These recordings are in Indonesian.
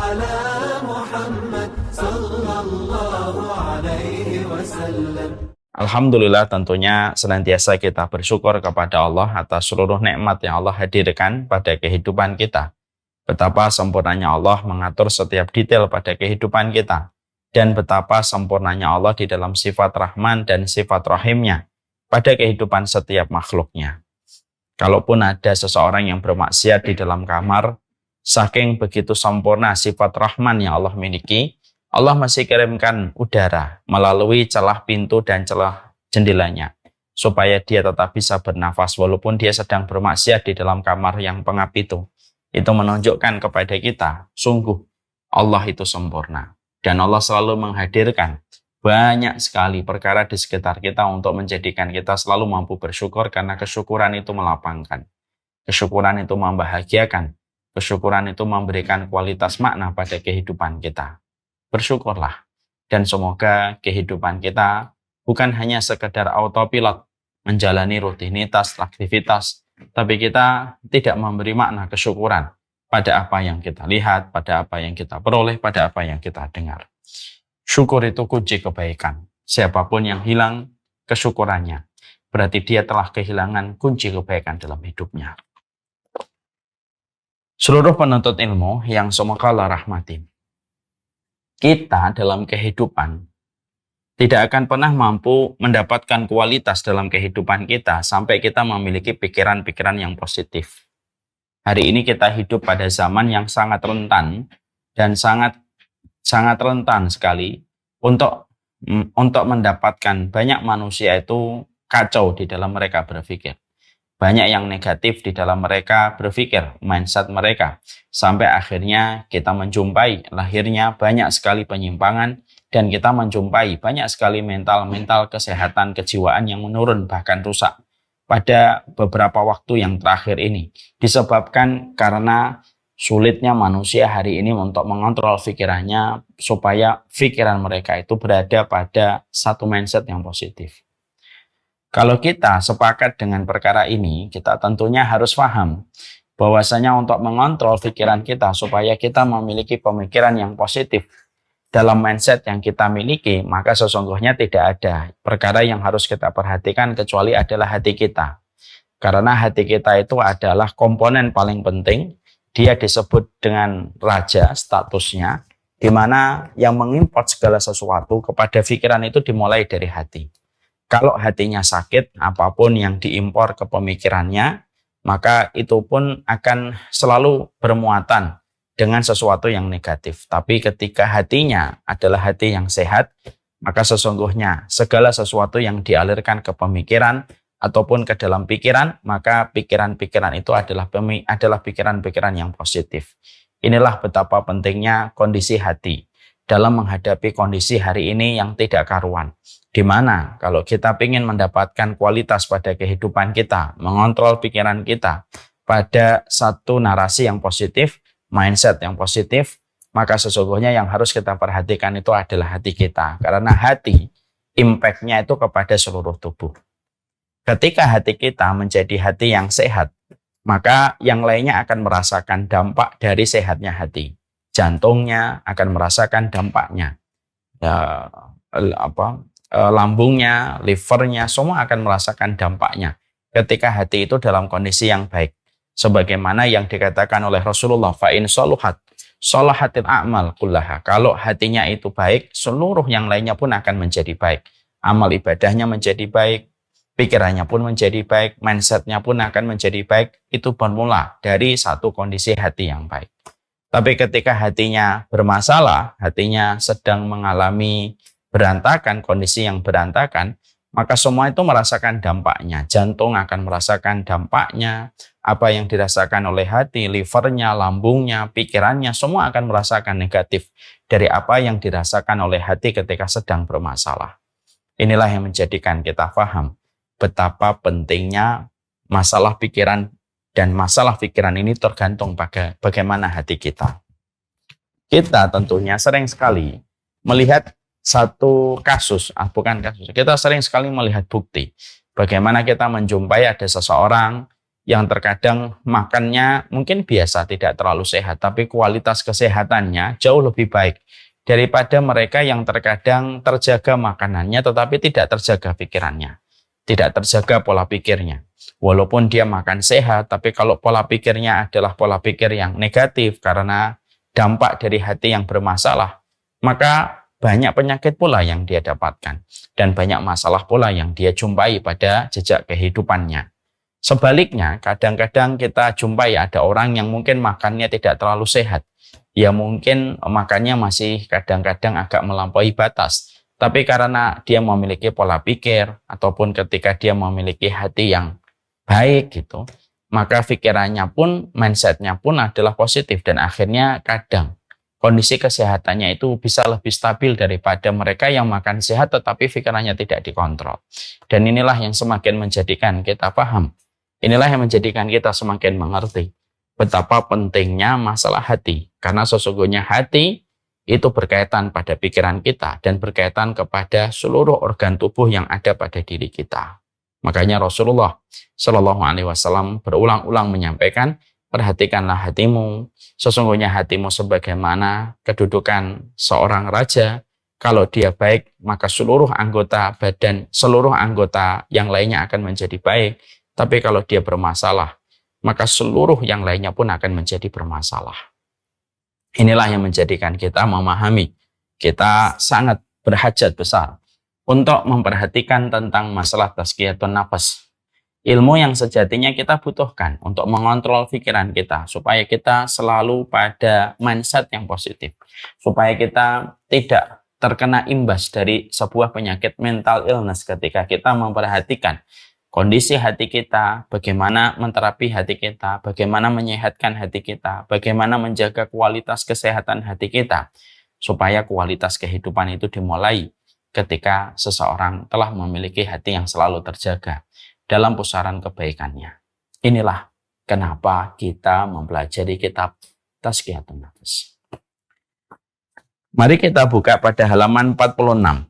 على محمد صلى الله عليه وسلم. Alhamdulillah, tentunya senantiasa kita bersyukur kepada Allah atas seluruh nikmat yang Allah hadirkan pada kehidupan kita. Betapa sempurnanya Allah mengatur setiap detail pada kehidupan kita. Dan betapa sempurnanya Allah di dalam sifat Rahman dan sifat Rahimnya pada kehidupan setiap makhluknya. Kalaupun ada seseorang yang bermaksiat di dalam kamar, saking begitu sempurna sifat Rahman yang Allah miliki, Allah masih kirimkan udara melalui celah pintu dan celah jendelanya, supaya dia tetap bisa bernafas walaupun dia sedang bermaksiat di dalam kamar yang pengap itu. Itu menunjukkan kepada kita, sungguh Allah itu sempurna. Dan Allah selalu menghadirkan banyak sekali perkara di sekitar kita untuk menjadikan kita selalu mampu bersyukur, karena kesyukuran itu melapangkan. Kesyukuran itu membahagiakan. Kesyukuran itu memberikan kualitas makna pada kehidupan kita. Bersyukurlah, dan semoga kehidupan kita bukan hanya sekedar autopilot menjalani rutinitas, aktivitas, tapi kita tidak memberi makna kesyukuran pada apa yang kita lihat, pada apa yang kita peroleh, pada apa yang kita dengar. Syukur itu kunci kebaikan. Siapapun yang hilang kesyukurannya, berarti dia telah kehilangan kunci kebaikan dalam hidupnya. Seluruh penuntut ilmu yang semoga Allah rahmati, kita dalam kehidupan tidak akan pernah mampu mendapatkan kualitas dalam kehidupan kita sampai kita memiliki pikiran-pikiran yang positif. Hari ini kita hidup pada zaman yang sangat rentan dan sangat rentan sekali untuk mendapatkan banyak manusia itu kacau di dalam mereka berpikir. Banyak yang negatif di dalam mereka berpikir, mindset mereka. Sampai akhirnya kita menjumpai lahirnya banyak sekali penyimpangan, dan kita menjumpai banyak sekali mental kesehatan kejiwaan yang menurun, bahkan rusak. Pada beberapa waktu yang terakhir ini, disebabkan karena sulitnya manusia hari ini untuk mengontrol pikirannya, supaya pikiran mereka itu berada pada satu mindset yang positif. Kalau kita sepakat dengan perkara ini, kita tentunya harus paham bahwasanya untuk mengontrol pikiran kita supaya kita memiliki pemikiran yang positif dalam mindset yang kita miliki, maka sesungguhnya tidak ada perkara yang harus kita perhatikan kecuali adalah hati kita. Karena hati kita itu adalah komponen paling penting, dia disebut dengan raja statusnya, di mana yang mengimport segala sesuatu kepada pikiran itu dimulai dari hati. Kalau hatinya sakit, apapun yang diimpor ke pemikirannya, maka itu pun akan selalu bermuatan dengan sesuatu yang negatif. Tapi ketika hatinya adalah hati yang sehat, maka sesungguhnya segala sesuatu yang dialirkan ke pemikiran ataupun ke dalam pikiran, maka pikiran-pikiran itu adalah pikiran-pikiran yang positif. Inilah betapa pentingnya kondisi hati dalam menghadapi kondisi hari ini yang tidak karuan. Di mana kalau kita ingin mendapatkan kualitas pada kehidupan kita, mengontrol pikiran kita pada satu narasi yang positif, mindset yang positif, maka sesungguhnya yang harus kita perhatikan itu adalah hati kita. Karena hati, impact-nya itu kepada seluruh tubuh. Ketika hati kita menjadi hati yang sehat, maka yang lainnya akan merasakan dampak dari sehatnya hati. Jantungnya akan merasakan dampaknya. Lambungnya, livernya, semua akan merasakan dampaknya ketika hati itu dalam kondisi yang baik. Sebagaimana yang dikatakan oleh Rasulullah, fa'in sholahatil a'mal kullaha. Kalau hatinya itu baik, seluruh yang lainnya pun akan menjadi baik. Amal ibadahnya menjadi baik, pikirannya pun menjadi baik, mindsetnya pun akan menjadi baik. Itu bermula dari satu kondisi hati yang baik. Tapi ketika hatinya bermasalah, hatinya sedang mengalami berantakan, kondisi yang berantakan, maka semua itu merasakan dampaknya. Jantung akan merasakan dampaknya, apa yang dirasakan oleh hati, livernya, lambungnya, pikirannya, semua akan merasakan negatif dari apa yang dirasakan oleh hati ketika sedang bermasalah. Inilah yang menjadikan kita paham betapa pentingnya masalah pikiran, dan masalah pikiran ini tergantung pada bagaimana hati kita. Kita tentunya sering sekali melihat satu kasus, kita sering sekali melihat bukti bagaimana kita menjumpai ada seseorang yang terkadang makannya mungkin biasa, tidak terlalu sehat, tapi kualitas kesehatannya jauh lebih baik daripada mereka yang terkadang terjaga makanannya tetapi tidak terjaga pikirannya, tidak terjaga pola pikirnya. Walaupun dia makan sehat, tapi kalau pola pikirnya adalah pola pikir yang negatif karena dampak dari hati yang bermasalah, maka banyak penyakit pula yang dia dapatkan dan banyak masalah pula yang dia jumpai pada jejak kehidupannya. Sebaliknya, kadang-kadang kita jumpai ada orang yang mungkin makannya tidak terlalu sehat. Ya mungkin makannya masih kadang-kadang agak melampaui batas. Tapi karena dia memiliki pola pikir, ataupun ketika dia memiliki hati yang baik gitu, maka pikirannya pun, mindsetnya pun adalah positif. Dan akhirnya kadang kondisi kesehatannya itu bisa lebih stabil daripada mereka yang makan sehat tetapi pikirannya tidak dikontrol. Dan inilah yang semakin menjadikan kita paham. Inilah yang menjadikan kita semakin mengerti betapa pentingnya masalah hati. Karena sesungguhnya hati itu berkaitan pada pikiran kita dan berkaitan kepada seluruh organ tubuh yang ada pada diri kita. Makanya Rasulullah Shallallahu Alaihi Wasallam berulang-ulang menyampaikan, perhatikanlah hatimu. Sesungguhnya hatimu sebagaimana kedudukan seorang raja. Kalau dia baik, maka seluruh anggota badan, seluruh anggota yang lainnya akan menjadi baik. Tapi kalau dia bermasalah, maka seluruh yang lainnya pun akan menjadi bermasalah. Inilah yang menjadikan kita memahami. Kita sangat berhajat besar untuk memperhatikan tentang masalah tazkiyatun nafas. Ilmu yang sejatinya kita butuhkan untuk mengontrol pikiran kita, supaya kita selalu pada mindset yang positif. Supaya kita tidak terkena imbas dari sebuah penyakit mental illness ketika kita memperhatikan kondisi hati kita, bagaimana menterapi hati kita, bagaimana menyehatkan hati kita, bagaimana menjaga kualitas kesehatan hati kita, supaya kualitas kehidupan itu dimulai ketika seseorang telah memiliki hati yang selalu terjaga dalam pusaran kebaikannya. Inilah kenapa kita mempelajari kitab Tazkiyatun Nafas. Mari kita buka pada halaman 46.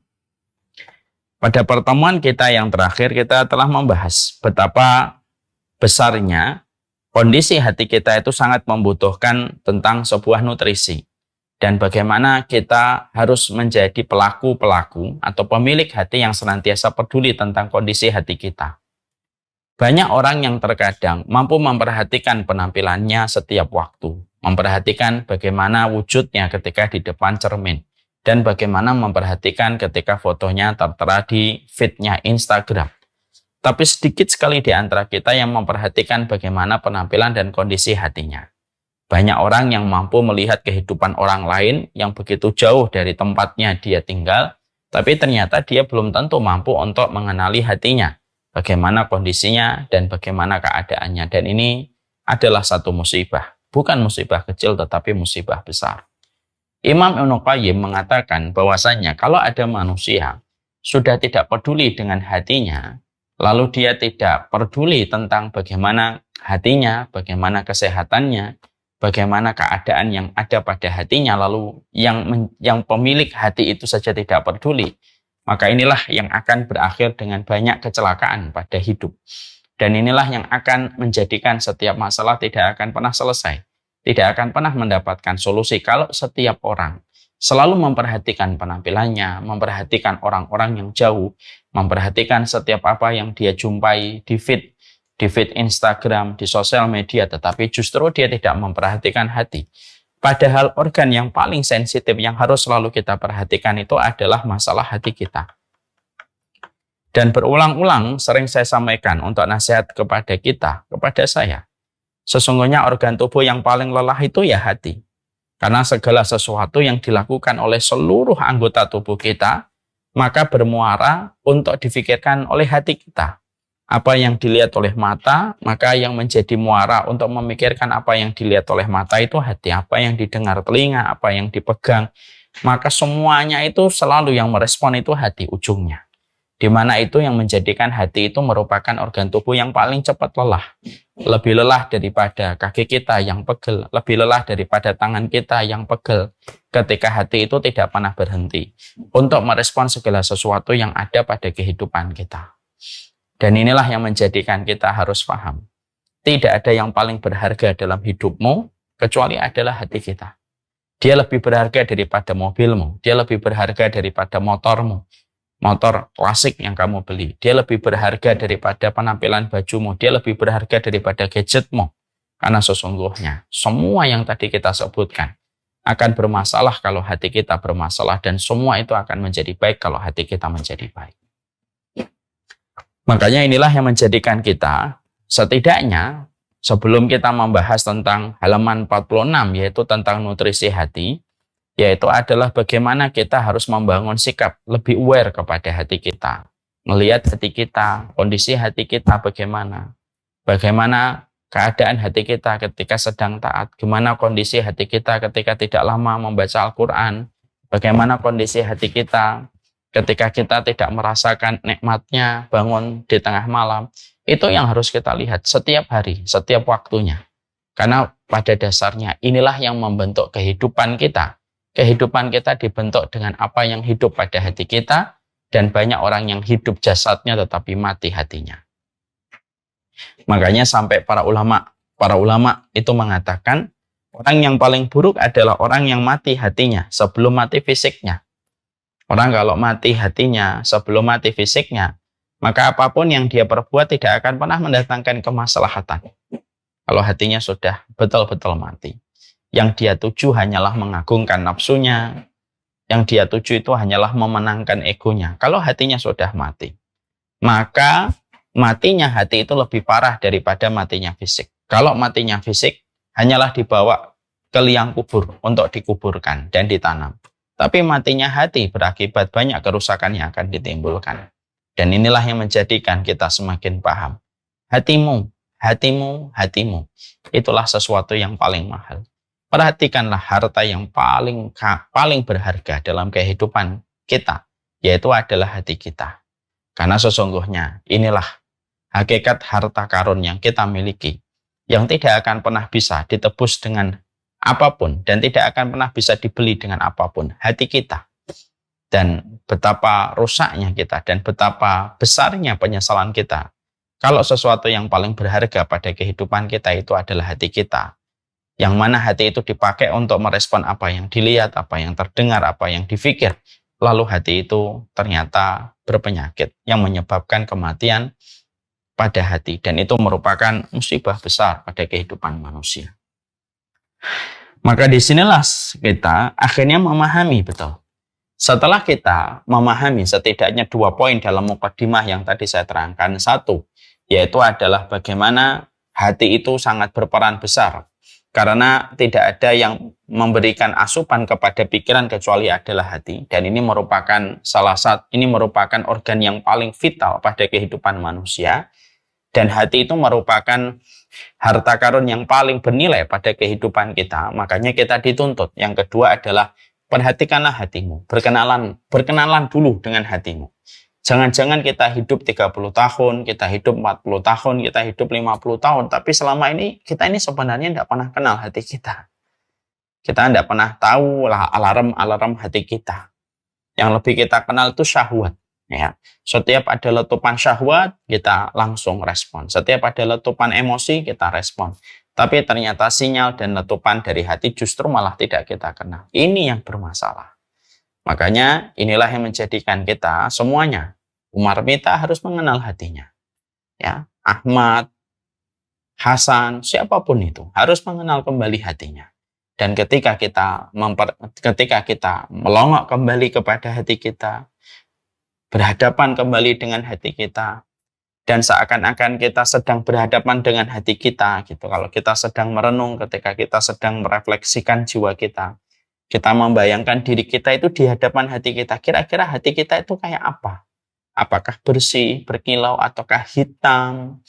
Pada pertemuan kita yang terakhir, kita telah membahas betapa besarnya kondisi hati kita itu sangat membutuhkan tentang sebuah nutrisi. Dan bagaimana kita harus menjadi pelaku-pelaku atau pemilik hati yang senantiasa peduli tentang kondisi hati kita. Banyak orang yang terkadang mampu memperhatikan penampilannya setiap waktu. Memperhatikan bagaimana wujudnya ketika di depan cermin. Dan bagaimana memperhatikan ketika fotonya tertera di feed-nya Instagram. Tapi sedikit sekali di antara kita yang memperhatikan bagaimana penampilan dan kondisi hatinya. Banyak orang yang mampu melihat kehidupan orang lain yang begitu jauh dari tempatnya dia tinggal, tapi ternyata dia belum tentu mampu untuk mengenali hatinya, bagaimana kondisinya dan bagaimana keadaannya. Dan ini adalah satu musibah. Bukan musibah kecil tetapi musibah besar. Imam Ibnu Qayyim mengatakan bahwasanya kalau ada manusia sudah tidak peduli dengan hatinya, lalu dia tidak peduli tentang bagaimana hatinya, bagaimana kesehatannya, bagaimana keadaan yang ada pada hatinya, lalu yang pemilik hati itu saja tidak peduli, maka inilah yang akan berakhir dengan banyak kecelakaan pada hidup. Dan inilah yang akan menjadikan setiap masalah tidak akan pernah selesai. Tidak akan pernah mendapatkan solusi kalau setiap orang selalu memperhatikan penampilannya, memperhatikan orang-orang yang jauh, memperhatikan setiap apa yang dia jumpai di feed Instagram, di sosial media, tetapi justru dia tidak memperhatikan hati. Padahal organ yang paling sensitif yang harus selalu kita perhatikan itu adalah masalah hati kita. Dan berulang-ulang sering saya sampaikan untuk nasihat kepada kita, kepada saya. Sesungguhnya organ tubuh yang paling lelah itu ya hati. Karena segala sesuatu yang dilakukan oleh seluruh anggota tubuh kita, maka bermuara untuk difikirkan oleh hati kita. Apa yang dilihat oleh mata, maka yang menjadi muara untuk memikirkan apa yang dilihat oleh mata itu hati. Apa yang didengar telinga, apa yang dipegang, maka semuanya itu selalu yang merespon itu hati ujungnya. Di mana itu yang menjadikan hati itu merupakan organ tubuh yang paling cepat lelah. Lebih lelah daripada kaki kita yang pegel, lebih lelah daripada tangan kita yang pegel. Ketika hati itu tidak pernah berhenti untuk merespon segala sesuatu yang ada pada kehidupan kita. Dan inilah yang menjadikan kita harus paham tidak ada yang paling berharga dalam hidupmu kecuali adalah hati kita. Dia lebih berharga daripada mobilmu, dia lebih berharga daripada motormu, motor klasik yang kamu beli. Dia lebih berharga daripada penampilan bajumu, dia lebih berharga daripada gadgetmu. Karena sesungguhnya semua yang tadi kita sebutkan akan bermasalah kalau hati kita bermasalah, dan semua itu akan menjadi baik kalau hati kita menjadi baik. Makanya inilah yang menjadikan kita setidaknya sebelum kita membahas tentang halaman 46, yaitu tentang nutrisi hati, yaitu adalah bagaimana kita harus membangun sikap lebih aware kepada hati kita. Melihat hati kita, kondisi hati kita bagaimana. Bagaimana keadaan hati kita ketika sedang taat. Gimana kondisi hati kita ketika tidak lama membaca Al-Quran. Bagaimana kondisi hati kita ketika kita tidak merasakan nikmatnya bangun di tengah malam. Itu yang harus kita lihat setiap hari, setiap waktunya. Karena pada dasarnya inilah yang membentuk kehidupan kita. Kehidupan kita dibentuk dengan apa yang hidup pada hati kita, dan banyak orang yang hidup jasadnya tetapi mati hatinya. Makanya sampai para ulama itu mengatakan orang yang paling buruk adalah orang yang mati hatinya sebelum mati fisiknya. Orang kalau mati hatinya sebelum mati fisiknya, maka apapun yang dia perbuat tidak akan pernah mendatangkan kemaslahatan. Kalau hatinya sudah betul-betul mati. Yang dia tuju hanyalah mengagungkan nafsunya. Yang dia tuju itu hanyalah memenangkan egonya. Kalau hatinya sudah mati, maka matinya hati itu lebih parah daripada matinya fisik. Kalau matinya fisik, hanyalah dibawa ke liang kubur untuk dikuburkan dan ditanam. Tapi matinya hati berakibat banyak kerusakan yang akan ditimbulkan. Dan inilah yang menjadikan kita semakin paham. Hatimu, hatimu, hatimu. Itulah sesuatu yang paling mahal. Perhatikanlah harta yang paling berharga dalam kehidupan kita, yaitu adalah hati kita. Karena sesungguhnya inilah hakikat harta karun yang kita miliki, yang tidak akan pernah bisa ditebus dengan apapun, dan tidak akan pernah bisa dibeli dengan apapun, hati kita. Dan betapa rusaknya kita, dan betapa besarnya penyesalan kita kalau sesuatu yang paling berharga pada kehidupan kita itu adalah hati kita. Yang mana hati itu dipakai untuk merespon apa yang dilihat, apa yang terdengar, apa yang difikir. Lalu hati itu ternyata berpenyakit yang menyebabkan kematian pada hati. Dan itu merupakan musibah besar pada kehidupan manusia. Maka disinilah kita akhirnya memahami betul. Setelah kita memahami setidaknya 2 poin dalam mukadimah yang tadi saya terangkan. 1, yaitu adalah bagaimana hati itu sangat berperan besar. Karena tidak ada yang memberikan asupan kepada pikiran kecuali adalah hati. Dan ini merupakan merupakan organ yang paling vital pada kehidupan manusia. Dan hati itu merupakan harta karun yang paling bernilai pada kehidupan kita. Makanya kita dituntut. Yang kedua adalah perhatikanlah hatimu, berkenalan dulu dengan hatimu. Jangan-jangan kita hidup 30 tahun, kita hidup 40 tahun, kita hidup 50 tahun, tapi selama ini kita ini sebenarnya tidak pernah kenal hati kita. Kita tidak pernah tahu lah alarm hati kita. Yang lebih kita kenal itu syahwat. Ya. Setiap ada letupan syahwat, kita langsung respon. Setiap ada letupan emosi, kita respon. Tapi ternyata sinyal dan letupan dari hati justru malah tidak kita kenal. Ini yang bermasalah. Makanya inilah yang menjadikan kita semuanya, Umar Mita harus mengenal hatinya. Ya, Ahmad, Hasan, siapapun itu harus mengenal kembali hatinya. Dan ketika kita melongok kembali kepada hati kita, berhadapan kembali dengan hati kita, dan seakan-akan kita sedang berhadapan dengan hati kita gitu. Kalau kita sedang merenung, ketika kita sedang merefleksikan jiwa kita membayangkan diri kita itu di hadapan hati kita. Kira-kira hati kita itu kayak apa? Apakah bersih, berkilau, ataukah hitam?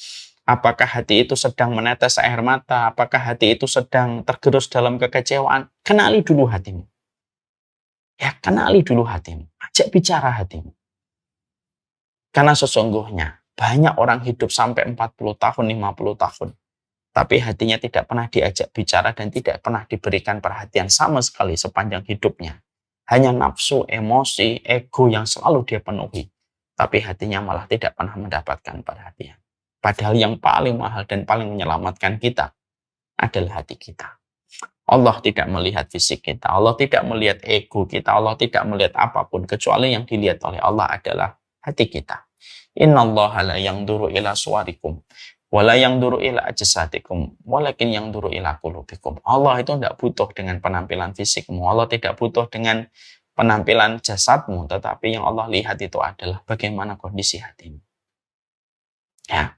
Apakah hati itu sedang menetes air mata? Apakah hati itu sedang tergerus dalam kekecewaan? Kenali dulu hatimu. Ya, kenali dulu hatimu. Ajak bicara hatimu. Karena sesungguhnya banyak orang hidup sampai 40 tahun, 50 tahun. Tapi hatinya tidak pernah diajak bicara dan tidak pernah diberikan perhatian sama sekali sepanjang hidupnya. Hanya nafsu, emosi, ego yang selalu dia penuhi. Tapi hatinya malah tidak pernah mendapatkan perhatian. Padahal yang paling mahal dan paling menyelamatkan kita adalah hati kita. Allah tidak melihat fisik kita, Allah tidak melihat ego kita, Allah tidak melihat apapun, kecuali yang dilihat oleh Allah adalah hati kita. Innallaha la yanzuru ila suwarikum wala yanzuru ila ajsadikum walakin yanzuru ila qulubikum. Allah itu tidak butuh dengan penampilan fisikmu, Allah tidak butuh dengan penampilan jasadmu, tetapi yang Allah lihat itu adalah bagaimana kondisi hatimu. Ya.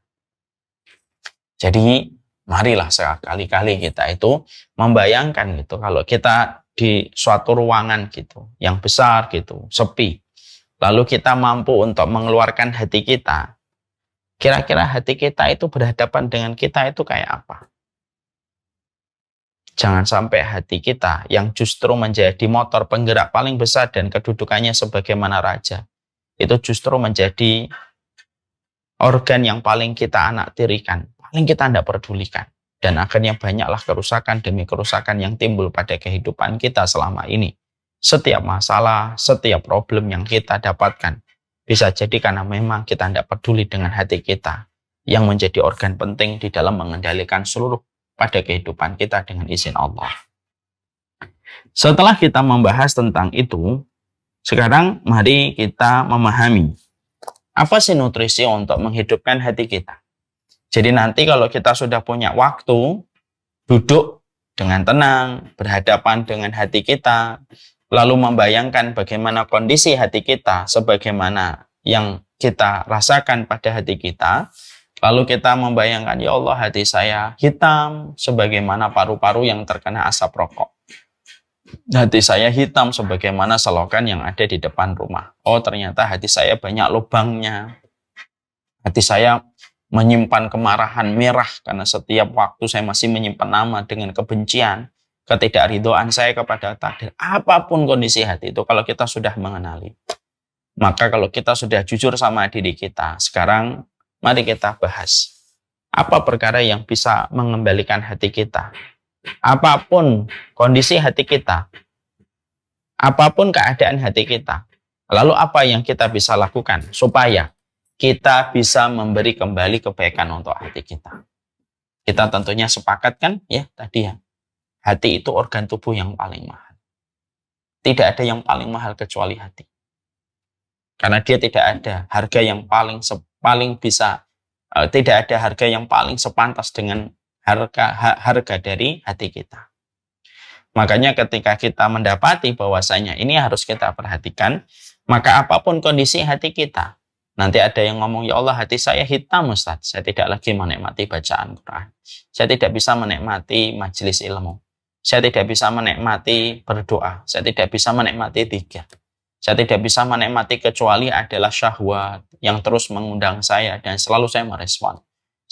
Jadi marilah sekali-kali kita itu membayangkan gitu, kalau kita di suatu ruangan gitu yang besar gitu, sepi, lalu kita mampu untuk mengeluarkan hati kita. Kira-kira hati kita itu berhadapan dengan kita itu kayak apa? Jangan sampai hati kita yang justru menjadi motor penggerak paling besar dan kedudukannya sebagaimana raja, itu justru menjadi organ yang paling kita anaktirikan, paling kita tidak pedulikan. Dan akhirnya banyaklah kerusakan demi kerusakan yang timbul pada kehidupan kita selama ini. Setiap masalah, setiap problem yang kita dapatkan, bisa jadi karena memang kita tidak peduli dengan hati kita, yang menjadi organ penting di dalam mengendalikan seluruh pada kehidupan kita dengan izin Allah. Setelah kita membahas tentang itu, sekarang mari kita memahami apa sih nutrisi untuk menghidupkan hati kita. Jadi nanti kalau kita sudah punya waktu, duduk dengan tenang, berhadapan dengan hati kita, lalu membayangkan bagaimana kondisi hati kita, sebagaimana yang kita rasakan pada hati kita, lalu kita membayangkan, ya Allah, hati saya hitam sebagaimana paru-paru yang terkena asap rokok. Hati saya hitam sebagaimana selokan yang ada di depan rumah. Oh, ternyata hati saya banyak lubangnya. Hati saya menyimpan kemarahan merah karena setiap waktu saya masih menyimpan nama dengan kebencian, ketidakridhoan saya kepada takdir. Apapun kondisi hati itu, kalau kita sudah mengenali, maka kalau kita sudah jujur sama diri kita, sekarang mari kita bahas apa perkara yang bisa mengembalikan hati kita. Apapun kondisi hati kita, apapun keadaan hati kita, lalu apa yang kita bisa lakukan supaya kita bisa memberi kembali kebaikan untuk hati kita. Kita tentunya sepakat kan ya tadi ya, hati itu organ tubuh yang paling mahal. Tidak ada yang paling mahal kecuali hati. Karena dia tidak ada harga yang tidak ada harga yang paling sepantas dengan harga dari hati kita. Makanya ketika kita mendapati bahwasanya ini harus kita perhatikan, maka apapun kondisi hati kita, nanti ada yang ngomong, ya Allah, hati saya hitam Ustaz, saya tidak lagi menikmati bacaan Quran, saya tidak bisa menikmati majelis ilmu, saya tidak bisa menikmati berdoa, saya tidak bisa menikmati zikir, saya tidak bisa menikmati kecuali adalah syahwat yang terus mengundang saya dan selalu saya merespon.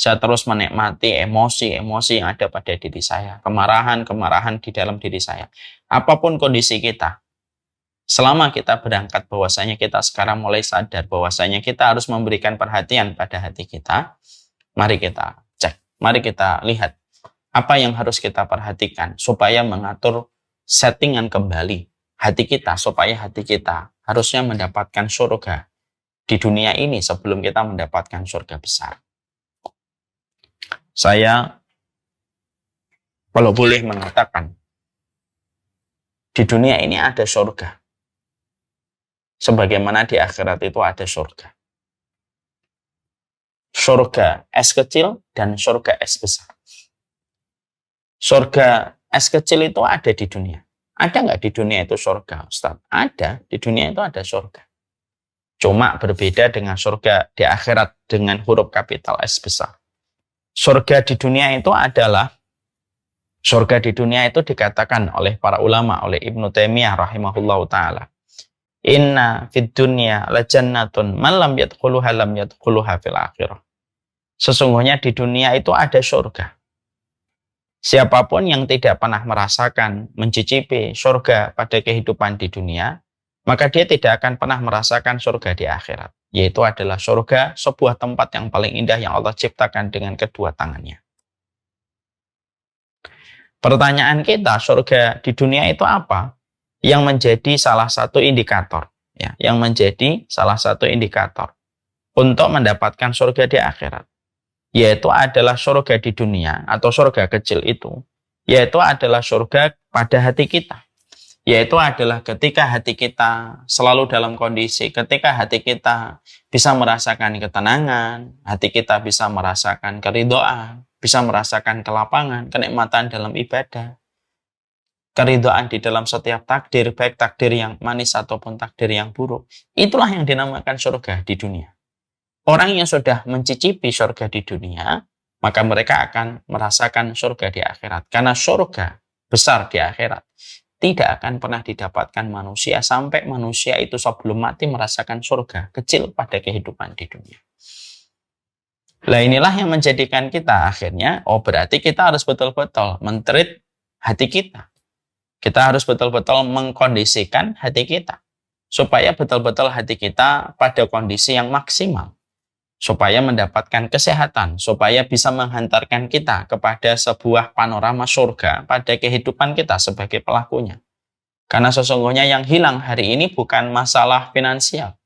Saya terus menikmati emosi-emosi yang ada pada diri saya, kemarahan-kemarahan di dalam diri saya. Apapun kondisi kita, selama kita berangkat bahwasanya kita sekarang mulai sadar bahwasanya kita harus memberikan perhatian pada hati kita, mari kita cek, mari kita lihat apa yang harus kita perhatikan supaya mengatur settingan kembali hati kita, supaya hati kita harusnya mendapatkan surga di dunia ini sebelum kita mendapatkan surga besar. Saya kalau boleh mengatakan, di dunia ini ada surga, sebagaimana di akhirat itu ada surga. Surga es kecil dan surga es besar. Surga es kecil itu ada di dunia. Ada nggak di dunia itu surga, Ustaz? Ada, di dunia itu ada surga. Cuma berbeda dengan surga di akhirat dengan huruf kapital S besar. Surga di dunia itu adalah, surga di dunia itu dikatakan oleh para ulama, oleh Ibnu Taimiyah rahimahullahu ta'ala, inna fid dunya la jannatun man lam yadkhuluha lam yadkhuluha fil akhirah. Sesungguhnya di dunia itu ada surga. Siapapun yang tidak pernah merasakan, mencicipi surga pada kehidupan di dunia, maka dia tidak akan pernah merasakan surga di akhirat. Yaitu adalah surga, sebuah tempat yang paling indah yang Allah ciptakan dengan kedua tangannya. Pertanyaan kita, surga di dunia itu apa? Yang menjadi salah satu indikator, ya, yang menjadi salah satu indikator untuk mendapatkan surga di akhirat. yaitu adalah surga di dunia atau surga kecil itu, yaitu adalah surga pada hati kita. Yaitu adalah ketika hati kita selalu dalam kondisi, ketika hati kita bisa merasakan ketenangan, hati kita bisa merasakan keridhaan, bisa merasakan kelapangan, kenikmatan dalam ibadah, keridhaan di dalam setiap takdir, baik takdir yang manis ataupun takdir yang buruk. Itulah yang dinamakan surga di dunia. Orang yang sudah mencicipi surga di dunia, maka mereka akan merasakan surga di akhirat. Karena surga besar di akhirat tidak akan pernah didapatkan manusia sampai manusia itu sebelum mati merasakan surga kecil pada kehidupan di dunia. Nah, inilah yang menjadikan kita akhirnya, berarti kita harus betul-betul men-treat hati kita. Kita harus betul-betul mengkondisikan hati kita. Supaya betul-betul hati kita pada kondisi yang maksimal. Supaya mendapatkan kesehatan, supaya bisa menghantarkan kita kepada sebuah panorama surga pada kehidupan kita sebagai pelakunya. Karena sesungguhnya yang hilang hari ini bukan masalah finansial.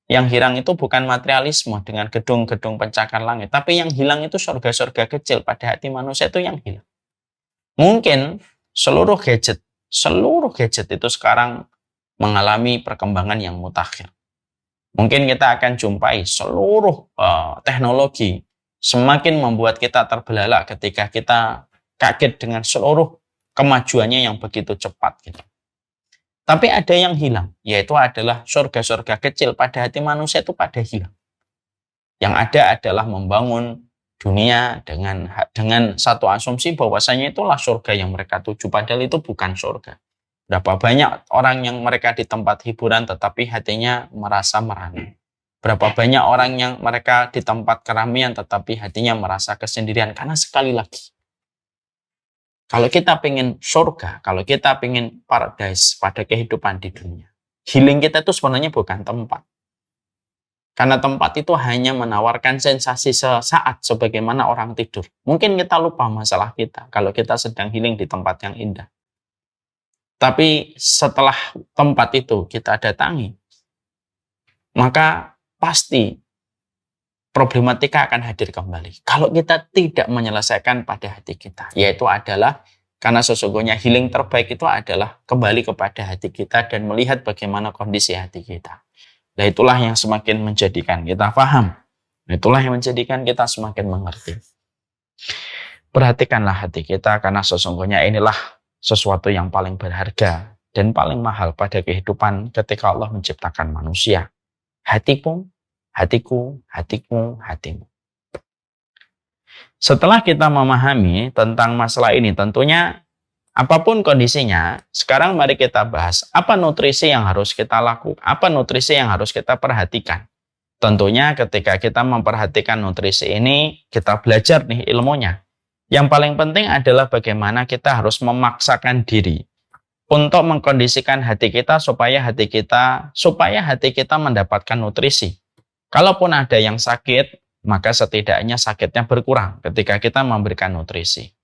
Yang hilang itu bukan materialisme dengan gedung-gedung pencakar langit, tapi yang hilang itu surga-surga kecil pada hati manusia itu yang hilang. Mungkin seluruh gadget itu sekarang mengalami perkembangan yang mutakhir. Mungkin kita akan jumpai seluruh teknologi semakin membuat kita terbelalak ketika kita kaget dengan seluruh kemajuannya yang begitu cepat. Gitu. Tapi ada yang hilang, yaitu adalah surga-surga kecil pada hati manusia itu pada hilang. Yang ada adalah membangun dunia dengan satu asumsi bahwasanya itulah surga yang mereka tuju, padahal itu bukan surga. Berapa banyak orang yang mereka di tempat hiburan tetapi hatinya merasa merana. Berapa banyak orang yang mereka di tempat keramaian tetapi hatinya merasa kesendirian. Karena sekali lagi, kalau kita pengen surga, kalau kita pengen paradise pada kehidupan di dunia, healing kita itu sebenarnya bukan tempat. Karena tempat itu hanya menawarkan sensasi sesaat sebagaimana orang tidur. Mungkin kita lupa masalah kita kalau kita sedang healing di tempat yang indah. Tapi setelah tempat itu kita datangi, maka pasti problematika akan hadir kembali. Kalau kita tidak menyelesaikan pada hati kita, yaitu adalah karena sesungguhnya healing terbaik itu adalah kembali kepada hati kita dan melihat bagaimana kondisi hati kita. Nah, itulah yang semakin menjadikan kita paham. Itulah yang menjadikan kita semakin mengerti. Perhatikanlah hati kita karena sesungguhnya inilah sesuatu yang paling berharga dan paling mahal pada kehidupan ketika Allah menciptakan manusia. Hatimu, hatiku, hatimu, hatimu. Setelah kita memahami tentang masalah ini, tentunya apapun kondisinya, sekarang mari kita bahas apa nutrisi yang harus kita lakukan, apa nutrisi yang harus kita perhatikan. Tentunya ketika kita memperhatikan nutrisi ini, kita belajar nih ilmunya. Yang paling penting adalah bagaimana kita harus memaksakan diri untuk mengkondisikan hati kita supaya hati kita mendapatkan nutrisi. Kalaupun ada yang sakit, maka setidaknya sakitnya berkurang ketika kita memberikan nutrisi.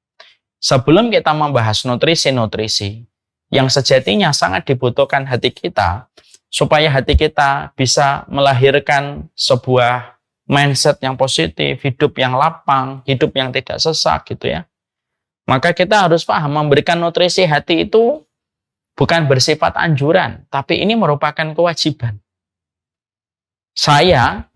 Sebelum kita membahas nutrisi-nutrisi yang sejatinya sangat dibutuhkan hati kita, supaya hati kita bisa melahirkan sebuah mindset yang positif, hidup yang lapang, hidup yang tidak sesak gitu ya. Maka kita harus paham memberikan nutrisi hati itu bukan bersifat anjuran, tapi ini merupakan kewajiban. Saya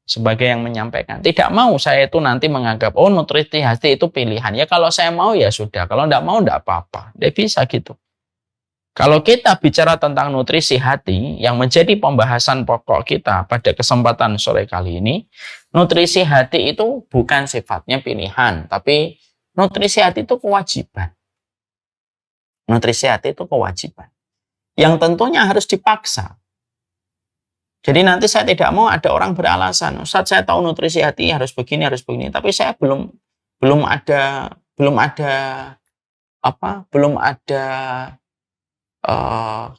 sebagai yang menyampaikan, tidak mau saya itu nanti menganggap, nutrisi hati itu pilihan. Ya kalau saya mau ya sudah, kalau tidak mau tidak apa-apa. Tidak bisa gitu. Kalau kita bicara tentang nutrisi hati yang menjadi pembahasan pokok kita pada kesempatan sore kali ini, nutrisi hati itu bukan sifatnya pilihan, tapi nutrisi hati itu kewajiban. Nutrisi hati itu kewajiban. Yang tentunya harus dipaksa. Jadi nanti saya tidak mau ada orang beralasan, Ustaz saya tahu nutrisi hati harus begini, tapi saya belum ada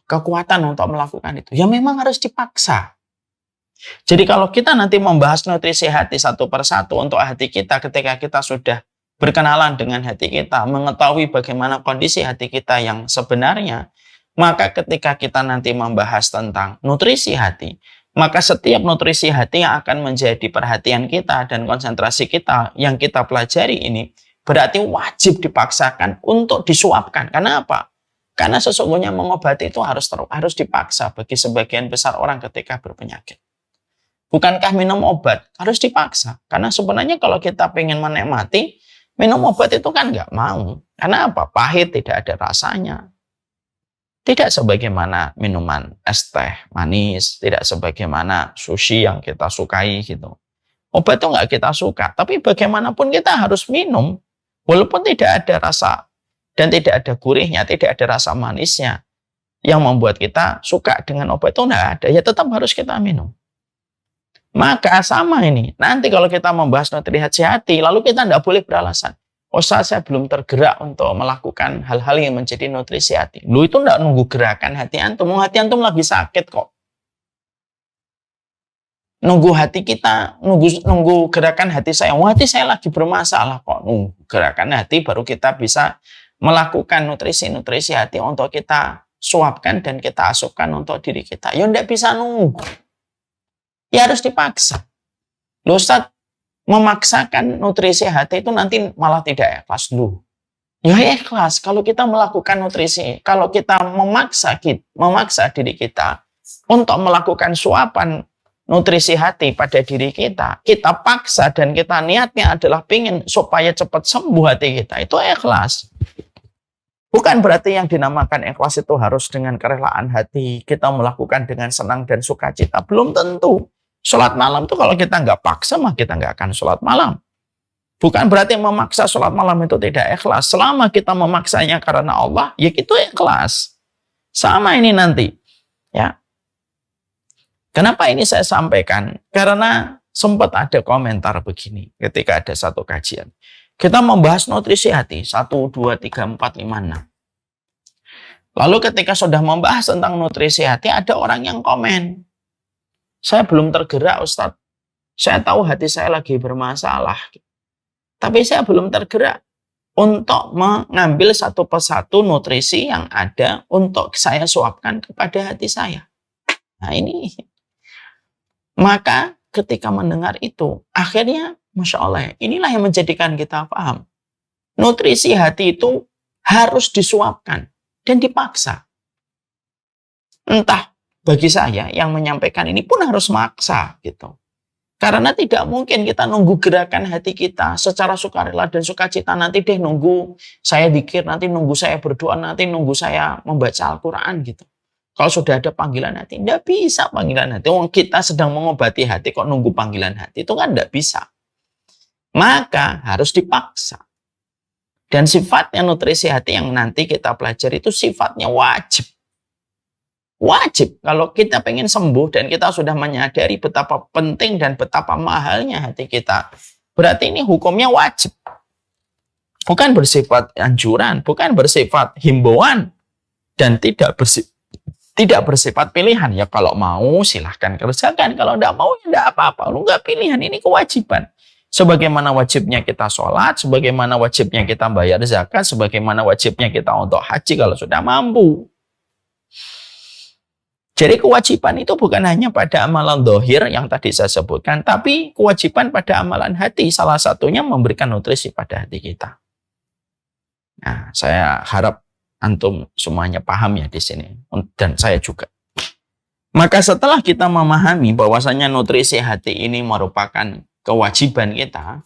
kekuatan untuk melakukan itu. Ya memang harus dipaksa. Jadi kalau kita nanti membahas nutrisi hati satu persatu untuk hati kita ketika kita sudah berkenalan dengan hati kita, mengetahui bagaimana kondisi hati kita yang sebenarnya, maka ketika kita nanti membahas tentang nutrisi hati, Maka setiap nutrisi hati yang akan menjadi perhatian kita dan konsentrasi kita yang kita pelajari ini berarti wajib dipaksakan untuk disuapkan. Karena apa? Karena sesungguhnya mengobati itu harus dipaksa bagi sebagian besar orang ketika berpenyakit. Bukankah minum obat harus dipaksa? Karena sebenarnya kalau kita ingin menikmati, minum obat itu kan nggak mau. Karena apa? Pahit, tidak ada rasanya. Tidak sebagaimana minuman es teh manis, tidak sebagaimana sushi yang kita sukai gitu. Obat itu nggak kita suka, tapi bagaimanapun kita harus minum, walaupun tidak ada rasa dan tidak ada gurihnya, tidak ada rasa manisnya yang membuat kita suka dengan obat itu nggak ada, ya tetap harus kita minum. Maka sama ini, nanti kalau kita membahas nutrisi hati, lalu kita nggak boleh beralasan. Oh, saya belum tergerak untuk melakukan hal-hal yang menjadi nutrisi hati. Lu itu enggak nunggu gerakan hati antum lagi sakit kok. Nunggu hati kita, nunggu gerakan hati saya. Hati saya lagi bermasalah kok. Nunggu gerakan hati baru kita bisa melakukan nutrisi hati untuk kita suapkan dan kita asupkan untuk diri kita. Ya enggak bisa nunggu. Ya harus dipaksa. Loh Ustaz, memaksakan nutrisi hati itu nanti malah tidak ikhlas dulu. Ya ikhlas kalau kita melakukan nutrisi, kalau kita memaksa diri kita untuk melakukan suapan nutrisi hati pada diri kita paksa dan kita niatnya adalah pingin supaya cepat sembuh hati kita, itu ikhlas. Bukan berarti yang dinamakan ikhlas itu harus dengan kerelaan hati, kita melakukan dengan senang dan sukacita, belum tentu. Sholat malam itu kalau kita nggak paksa, mah kita nggak akan sholat malam. Bukan berarti memaksa sholat malam itu tidak ikhlas. Selama kita memaksanya karena Allah, ya itu ikhlas. Sama ini nanti. Ya. Kenapa ini saya sampaikan? Karena sempat ada komentar begini ketika ada satu kajian. Kita membahas nutrisi hati. 1, 2, 3, 4, 5, 6. Lalu ketika sudah membahas tentang nutrisi hati, ada orang yang komen. Saya belum tergerak Ustadz. Saya tahu hati saya lagi bermasalah. Tapi saya belum tergerak untuk mengambil satu persatu nutrisi yang ada untuk saya suapkan kepada hati saya. Nah ini. Maka ketika mendengar itu, akhirnya Masya Allah, inilah yang menjadikan kita paham. Nutrisi hati itu harus disuapkan dan dipaksa. Entah bagi saya yang menyampaikan ini pun harus maksa gitu. Karena tidak mungkin kita nunggu gerakan hati kita secara sukarela dan sukacita. Nanti deh nunggu saya dzikir, nanti nunggu saya berdoa, nanti nunggu saya membaca Al-Quran gitu. Kalau sudah ada panggilan hati, tidak bisa panggilan hati. Kita sedang mengobati hati kok nunggu panggilan hati, itu kan tidak bisa. Maka harus dipaksa. Dan sifatnya nutrisi hati yang nanti kita pelajari itu sifatnya wajib. Wajib, kalau kita pengen sembuh dan kita sudah menyadari betapa penting dan betapa mahalnya hati kita, berarti ini hukumnya wajib. Bukan bersifat anjuran, bukan bersifat himbauan, dan tidak bersifat pilihan. Ya kalau mau silahkan kerjakan, kalau tidak mau ya tidak apa-apa. Lu nggak pilihan, ini kewajiban. Sebagaimana wajibnya kita sholat, sebagaimana wajibnya kita bayar zakat, sebagaimana wajibnya kita untuk haji kalau sudah mampu. Jadi kewajiban itu bukan hanya pada amalan zahir yang tadi saya sebutkan, tapi kewajiban pada amalan hati. Salah satunya memberikan nutrisi pada hati kita. Nah, saya harap antum semuanya paham ya di sini, dan saya juga. Maka setelah kita memahami bahwasanya nutrisi hati ini merupakan kewajiban kita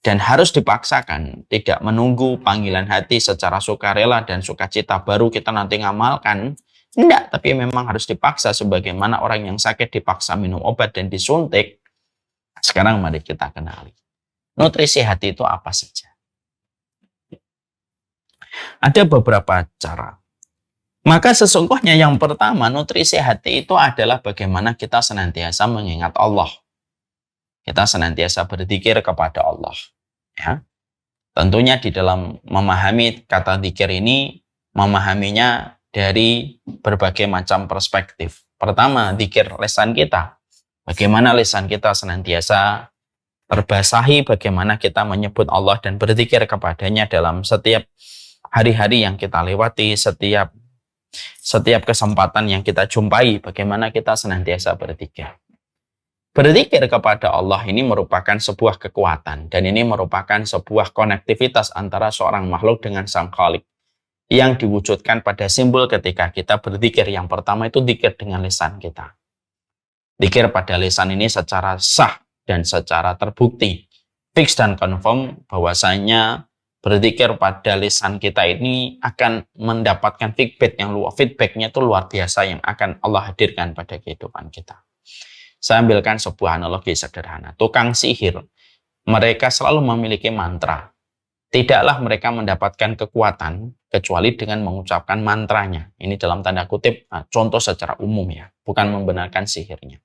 dan harus dipaksakan, tidak menunggu panggilan hati secara sukarela dan sukacita baru kita nanti ngamalkan. Enggak, tapi memang harus dipaksa sebagaimana orang yang sakit dipaksa minum obat dan disuntik. Sekarang mari kita kenali. Nutrisi hati itu apa saja? Ada beberapa cara. Maka sesungguhnya yang pertama, nutrisi hati itu adalah bagaimana kita senantiasa mengingat Allah. Kita senantiasa berzikir kepada Allah. Ya. Tentunya di dalam memahami kata zikir ini, memahaminya dari berbagai macam perspektif. Pertama, zikir lisan kita. Bagaimana lisan kita senantiasa terbasahi, bagaimana kita menyebut Allah dan berzikir kepadanya dalam setiap hari-hari yang kita lewati, setiap Setiap kesempatan yang kita jumpai, bagaimana kita senantiasa berzikir. Berzikir kepada Allah ini merupakan sebuah kekuatan, dan ini merupakan sebuah konektivitas antara seorang makhluk dengan Sang Khalik yang diwujudkan pada simbol ketika kita berzikir. Yang pertama itu zikir dengan lisan kita. Zikir pada lisan ini secara sah dan secara terbukti, fix dan confirm bahwasanya berzikir pada lisan kita ini akan mendapatkan feedbacknya itu luar biasa yang akan Allah hadirkan pada kehidupan kita. Saya ambilkan sebuah analogi sederhana. Tukang sihir, mereka selalu memiliki mantra. Tidaklah mereka mendapatkan kekuatan kecuali dengan mengucapkan mantranya. Ini dalam tanda kutip, contoh secara umum ya, bukan membenarkan sihirnya.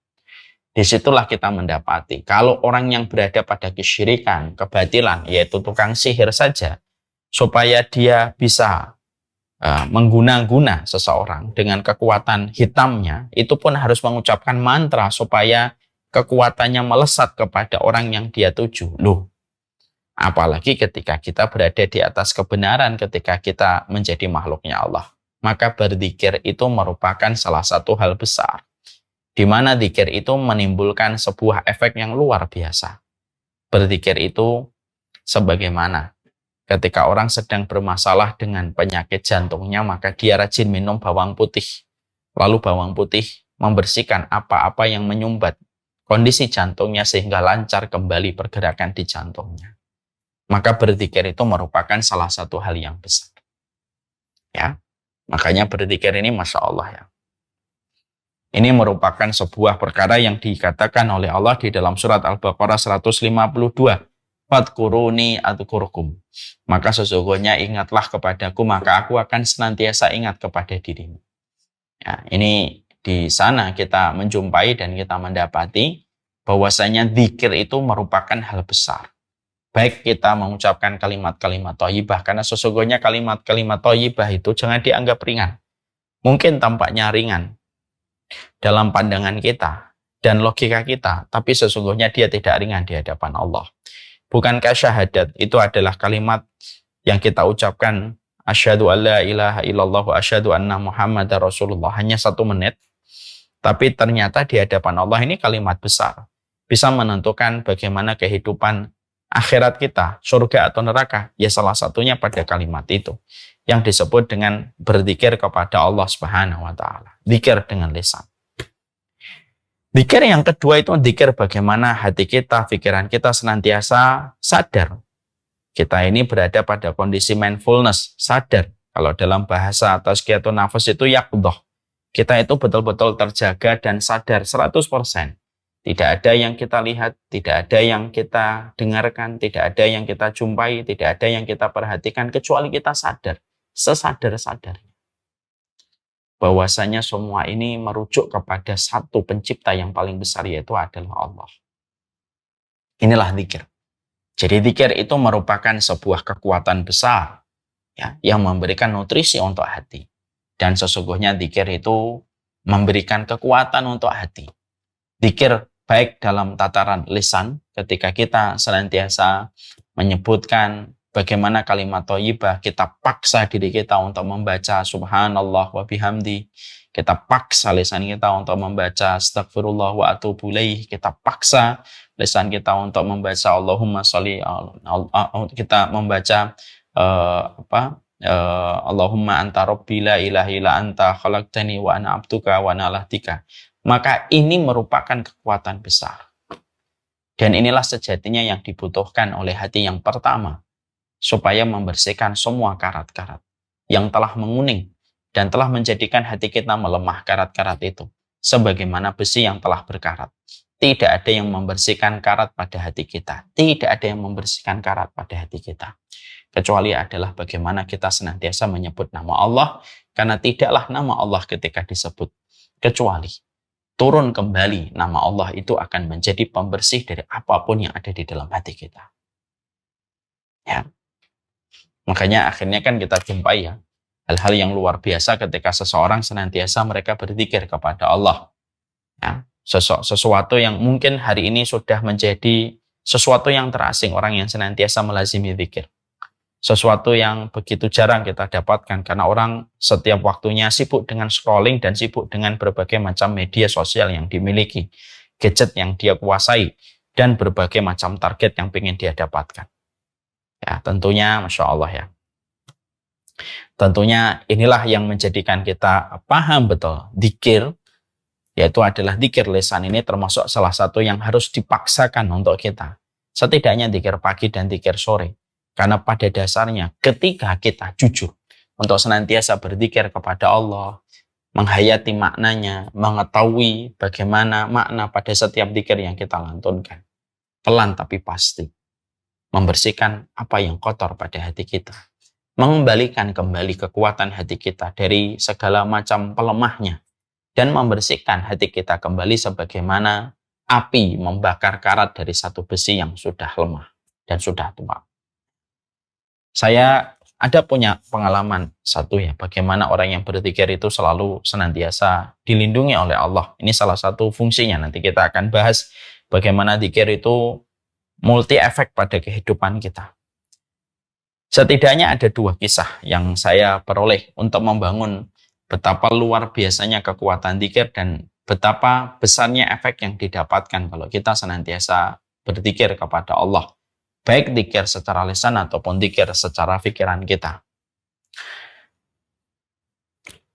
Disitulah kita mendapati, kalau orang yang berada pada kesyirikan, kebatilan, yaitu tukang sihir saja, supaya dia bisa mengguna-guna seseorang dengan kekuatan hitamnya, itu pun harus mengucapkan mantra supaya kekuatannya melesat kepada orang yang dia tuju. Loh, apalagi ketika kita berada di atas kebenaran, ketika kita menjadi makhluknya Allah. Maka berzikir itu merupakan salah satu hal besar, di mana zikir itu menimbulkan sebuah efek yang luar biasa. Berzikir itu sebagaimana ketika orang sedang bermasalah dengan penyakit jantungnya, maka dia rajin minum bawang putih. Lalu bawang putih membersihkan apa-apa yang menyumbat kondisi jantungnya sehingga lancar kembali pergerakan di jantungnya. Maka berzikir itu merupakan salah satu hal yang besar. Ya, makanya berzikir ini Masya Allah ya. Ini merupakan sebuah perkara yang dikatakan oleh Allah di dalam surat Al-Baqarah 152. Fadkuruni adkurkum. Maka sesungguhnya ingatlah kepadaku, maka aku akan senantiasa ingat kepada dirimu. Ya, ini di sana kita menjumpai dan kita mendapati bahwasanya zikir itu merupakan hal besar. Baik kita mengucapkan kalimat-kalimat thayyibah, karena sesungguhnya kalimat-kalimat thayyibah itu jangan dianggap ringan. Mungkin tampaknya ringan dalam pandangan kita dan logika kita, tapi sesungguhnya dia tidak ringan di hadapan Allah. Bukankah syahadat itu adalah kalimat yang kita ucapkan asyhadu alla ilaha illallah wa asyhadu anna muhammadar rasulullah hanya 1 menit, tapi ternyata di hadapan Allah ini kalimat besar, bisa menentukan bagaimana kehidupan akhirat kita, surga atau neraka. Ya salah satunya pada kalimat itu yang disebut dengan berzikir kepada Allah Subhanahu wa taala. Zikir dengan lisan. Zikir yang kedua itu zikir bagaimana hati kita, pikiran kita senantiasa sadar. Kita ini berada pada kondisi mindfulness, sadar. Kalau dalam bahasa tazkiyatun nafas itu yaqdhah. Kita itu betul-betul terjaga dan sadar 100%. Tidak ada yang kita lihat, tidak ada yang kita dengarkan, tidak ada yang kita jumpai, tidak ada yang kita perhatikan, kecuali kita sadar, sesadar-sadarnya. Bahwasanya semua ini merujuk kepada satu pencipta yang paling besar, yaitu adalah Allah. Inilah zikir. Jadi zikir itu merupakan sebuah kekuatan besar ya, yang memberikan nutrisi untuk hati. Dan sesungguhnya zikir itu memberikan kekuatan untuk hati. Zikir baik dalam tataran lisan, ketika kita senantiasa menyebutkan bagaimana kalimat thayyibah, kita paksa diri kita untuk membaca subhanallah wa bihamdi. Kita paksa lisan kita untuk membaca astagfirullah wa atubu ilaih. Kita paksa lisan kita untuk membaca Allahumma sholli, kita membaca Allahumma anta rabbi la ilaha illa anta khalaqtani wa ana abduka wa ana lahtika. Maka ini merupakan kekuatan besar. Dan inilah sejatinya yang dibutuhkan oleh hati yang pertama, supaya membersihkan semua karat-karat yang telah menguning dan telah menjadikan hati kita melemah. Karat-karat itu sebagaimana besi yang telah berkarat. Tidak ada yang membersihkan karat pada hati kita. Tidak ada yang membersihkan karat pada hati kita. Kecuali adalah bagaimana kita senantiasa menyebut nama Allah. Karena tidaklah nama Allah ketika disebut, kecuali turun kembali nama Allah itu akan menjadi pembersih dari apapun yang ada di dalam hati kita. Ya. Makanya akhirnya kan kita jumpai ya hal-hal yang luar biasa ketika seseorang senantiasa mereka berzikir kepada Allah. Ya, sesuatu yang mungkin hari ini sudah menjadi sesuatu yang terasing orang yang senantiasa melazimi zikir. sesuatu yang begitu jarang kita dapatkan karena orang setiap waktunya sibuk dengan scrolling dan sibuk dengan berbagai macam media sosial yang dimiliki, gadget yang dia kuasai, dan berbagai macam target yang ingin dia dapatkan. Ya, tentunya Masya Allah ya. Tentunya inilah yang menjadikan kita paham betul dzikir, yaitu adalah dzikir lisan ini termasuk salah satu yang harus dipaksakan untuk kita. Setidaknya dzikir pagi dan dzikir sore. Karena pada dasarnya ketika kita jujur untuk senantiasa berzikir kepada Allah, menghayati maknanya, mengetahui bagaimana makna pada setiap dzikir yang kita lantunkan. Pelan tapi pasti. Membersihkan apa yang kotor pada hati kita. Mengembalikan kembali kekuatan hati kita dari segala macam pelemahnya. Dan membersihkan hati kita kembali sebagaimana api membakar karat dari satu besi yang sudah lemah dan sudah tua. Saya ada punya pengalaman satu ya, bagaimana orang yang berzikir itu selalu senantiasa dilindungi oleh Allah. Ini salah satu fungsinya, nanti kita akan bahas bagaimana zikir itu multi efek pada kehidupan kita. Setidaknya ada 2 kisah yang saya peroleh untuk membangun betapa luar biasanya kekuatan zikir dan betapa besarnya efek yang didapatkan kalau kita senantiasa berzikir kepada Allah. Baik dzikir secara lisan ataupun dzikir secara pikiran kita.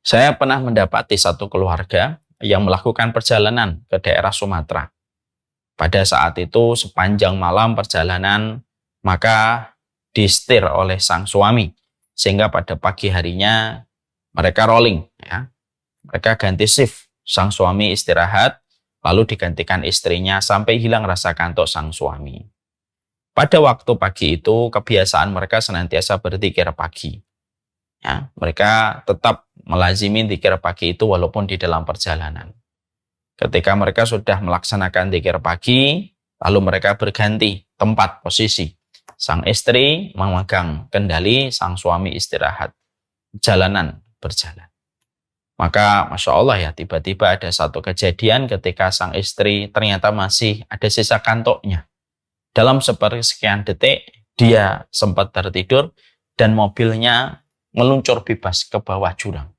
Saya pernah mendapati satu keluarga yang melakukan perjalanan ke daerah Sumatera. Pada saat itu sepanjang malam perjalanan maka disetir oleh sang suami. Sehingga pada pagi harinya mereka rolling. Ya. Mereka ganti shift. Sang suami istirahat lalu digantikan istrinya sampai hilang rasa kantuk sang suami. Pada waktu pagi itu kebiasaan mereka senantiasa berzikir pagi. Ya, mereka tetap melazimi zikir pagi itu walaupun di dalam perjalanan. Ketika mereka sudah melaksanakan zikir pagi, lalu mereka berganti tempat posisi. Sang istri memegang kendali, sang suami istirahat. Jalanan berjalan. Maka Masya Allah ya, tiba-tiba ada satu kejadian ketika sang istri ternyata masih ada sisa kantuknya. Dalam sepersekian detik, dia sempat tertidur dan mobilnya meluncur bebas ke bawah jurang.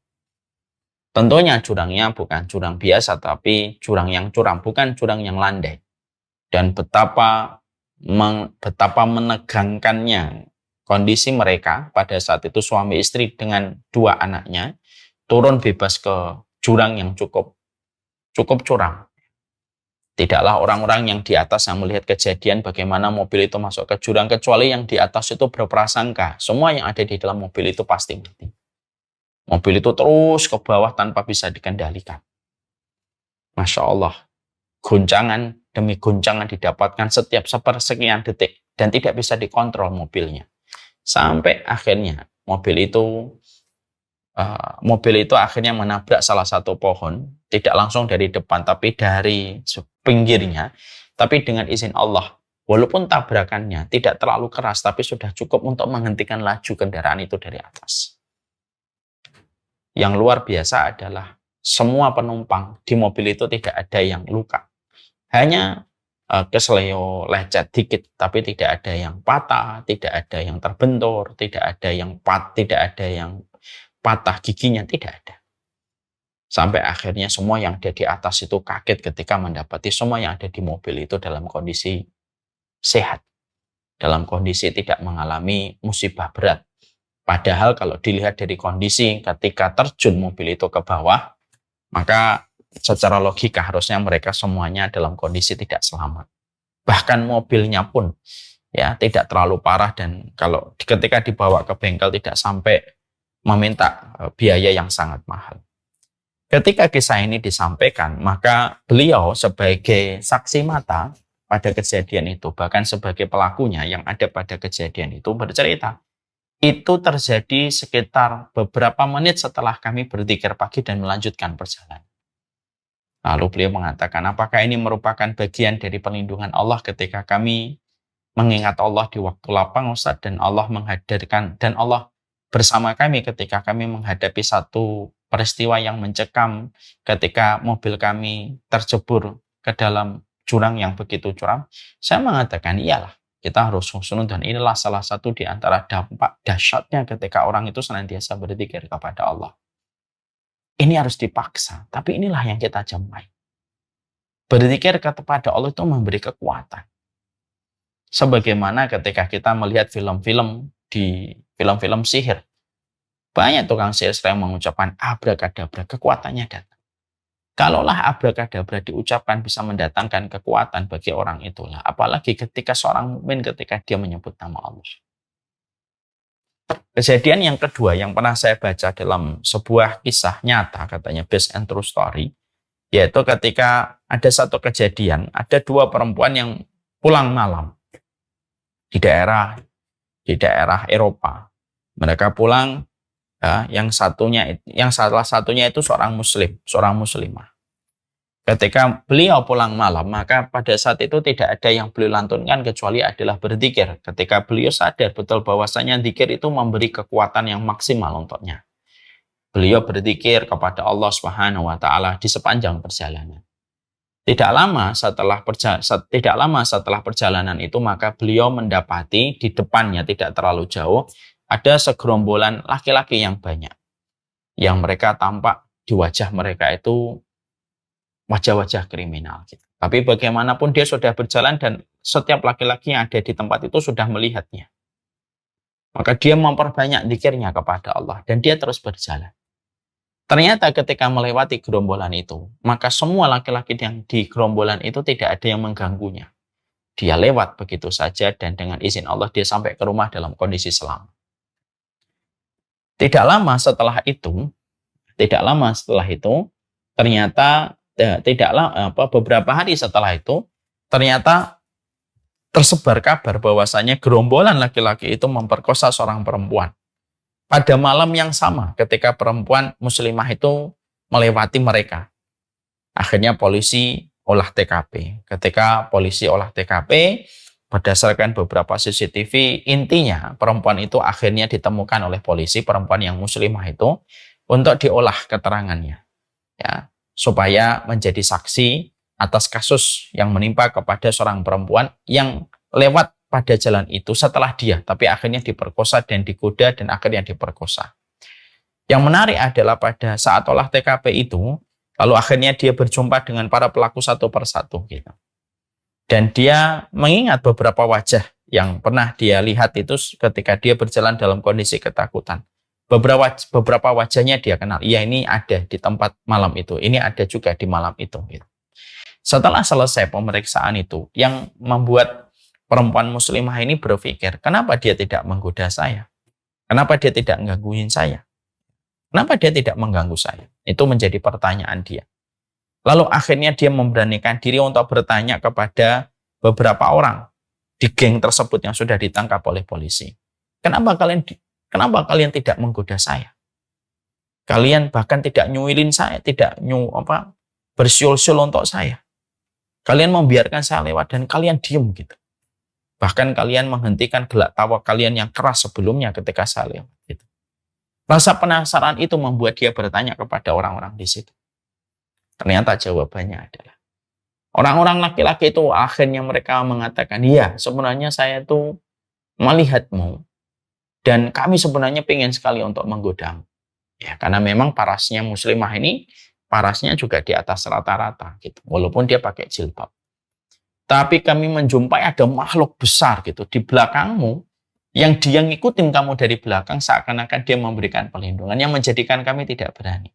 Tentunya jurangnya bukan jurang biasa, tapi jurang yang curam, bukan jurang yang landai. Dan betapa menegangkannya kondisi mereka pada saat itu suami istri dengan 2 anaknya turun bebas ke jurang yang cukup curam. Tidaklah orang-orang yang di atas yang melihat kejadian bagaimana mobil itu masuk ke jurang, kecuali yang di atas itu berprasangka semua yang ada di dalam mobil itu pasti mati. Mobil itu terus ke bawah tanpa bisa dikendalikan. Masya Allah, goncangan demi goncangan didapatkan setiap sepersekian detik dan tidak bisa dikontrol mobilnya. Sampai akhirnya mobil itu akhirnya menabrak salah satu pohon, tidak langsung dari depan tapi dari pinggirnya, tapi dengan izin Allah, walaupun tabrakannya tidak terlalu keras tapi sudah cukup untuk menghentikan laju kendaraan itu dari atas. Yang luar biasa adalah semua penumpang di mobil itu tidak ada yang luka, hanya kesleo lecet dikit, tapi tidak ada yang patah, tidak ada yang terbentur, tidak ada yang patah giginya, tidak ada. Sampai akhirnya semua yang ada di atas itu kaget ketika mendapati semua yang ada di mobil itu dalam kondisi sehat. Dalam kondisi tidak mengalami musibah berat. Padahal kalau dilihat dari kondisi ketika terjun mobil itu ke bawah, maka secara logika harusnya mereka semuanya dalam kondisi tidak selamat. Bahkan mobilnya pun ya tidak terlalu parah dan kalau ketika dibawa ke bengkel tidak sampai meminta biaya yang sangat mahal. Ketika kisah ini disampaikan, maka beliau sebagai saksi mata pada kejadian itu, bahkan sebagai pelakunya yang ada pada kejadian itu bercerita, itu terjadi sekitar beberapa menit setelah kami berzikir pagi dan melanjutkan perjalanan. Lalu beliau mengatakan, apakah ini merupakan bagian dari perlindungan Allah ketika kami mengingat Allah di waktu lapang, Ustaz, dan Allah menghadirkan, dan Allah bersama kami ketika kami menghadapi satu peristiwa yang mencekam ketika mobil kami tercebur ke dalam jurang yang begitu curam. Saya mengatakan iyalah. Kita harus husnudzon. Inilah salah satu di antara dampak dahsyatnya ketika orang itu senantiasa berzikir kepada Allah. Ini harus dipaksa, tapi inilah yang kita jumpai. Berzikir kepada Allah itu memberi kekuatan. Sebagaimana ketika kita melihat film-film di film-film sihir. Banyak tukang sihir sering mengucapkan abrakadabra, kekuatannya datang. Kalaulah abrakadabra diucapkan bisa mendatangkan kekuatan bagi orang itulah. Apalagi ketika seorang mukmin ketika dia menyebut nama Allah. Kejadian yang kedua yang pernah saya baca dalam sebuah kisah nyata, katanya based and true story, yaitu ketika ada satu kejadian, ada dua perempuan yang pulang malam di daerah Eropa. Mereka pulang. Ya, yang salah satunya itu seorang muslimah. Ketika beliau pulang malam, maka pada saat itu tidak ada yang beliau lantunkan kecuali adalah berzikir. Ketika beliau sadar betul bahwasanya zikir itu memberi kekuatan yang maksimal untuknya. Beliau berzikir kepada Allah Subhanahu wa taala di sepanjang perjalanan. Tidak lama setelah perjalanan itu, maka beliau mendapati di depannya tidak terlalu jauh ada segerombolan laki-laki yang banyak. Yang mereka tampak di wajah mereka itu wajah-wajah kriminal. Gitu. Tapi bagaimanapun dia sudah berjalan dan setiap laki-laki yang ada di tempat itu sudah melihatnya. Maka dia memperbanyak zikirnya kepada Allah dan dia terus berjalan. Ternyata ketika melewati gerombolan itu, maka semua laki-laki yang di gerombolan itu tidak ada yang mengganggunya. Dia lewat begitu saja dan dengan izin Allah dia sampai ke rumah dalam kondisi selamat. Tidak lama setelah itu, ternyata beberapa hari setelah itu, ternyata tersebar kabar bahwasanya gerombolan laki-laki itu memperkosa seorang perempuan. Pada malam yang sama ketika perempuan muslimah itu melewati mereka. Akhirnya polisi olah TKP. Ketika polisi olah TKP, berdasarkan beberapa CCTV, intinya perempuan itu akhirnya ditemukan oleh polisi, perempuan yang muslimah itu, untuk diolah keterangannya. Ya, supaya menjadi saksi atas kasus yang menimpa kepada seorang perempuan yang lewat pada jalan itu setelah dia, tapi akhirnya diperkosa dan digoda dan akhirnya diperkosa. Yang menarik adalah pada saat olah TKP itu, lalu akhirnya dia berjumpa dengan para pelaku satu persatu gitu. Dan dia mengingat beberapa wajah yang pernah dia lihat itu ketika dia berjalan dalam kondisi ketakutan. Beberapa wajahnya dia kenal. Iya, ini ada di tempat malam itu. Ini ada juga di malam itu. Gitu. Setelah selesai pemeriksaan itu, yang membuat perempuan muslimah ini berpikir, kenapa dia tidak menggoda saya? Kenapa dia tidak menggangguin saya? Kenapa dia tidak mengganggu saya? Itu menjadi pertanyaan dia. Lalu akhirnya dia memberanikan diri untuk bertanya kepada beberapa orang di geng tersebut yang sudah ditangkap oleh polisi. Kenapa kalian tidak menggoda saya? Kalian bahkan tidak nyuilin saya, tidak bersiul-siul untuk saya. Kalian membiarkan saya lewat dan kalian diem gitu. Bahkan kalian menghentikan gelak tawa kalian yang keras sebelumnya ketika saya lewat gitu. Rasa penasaran itu membuat dia bertanya kepada orang-orang di situ. Ternyata jawabannya adalah orang-orang laki-laki itu akhirnya mereka mengatakan, iya sebenarnya saya itu melihatmu dan kami sebenarnya pengen sekali untuk menggodamu. Ya, karena memang parasnya muslimah ini, parasnya juga di atas rata-rata gitu, walaupun dia pakai jilbab. Tapi kami menjumpai ada makhluk besar gitu di belakangmu yang dia ngikutin kamu dari belakang seakan-akan dia memberikan perlindungan yang menjadikan kami tidak berani.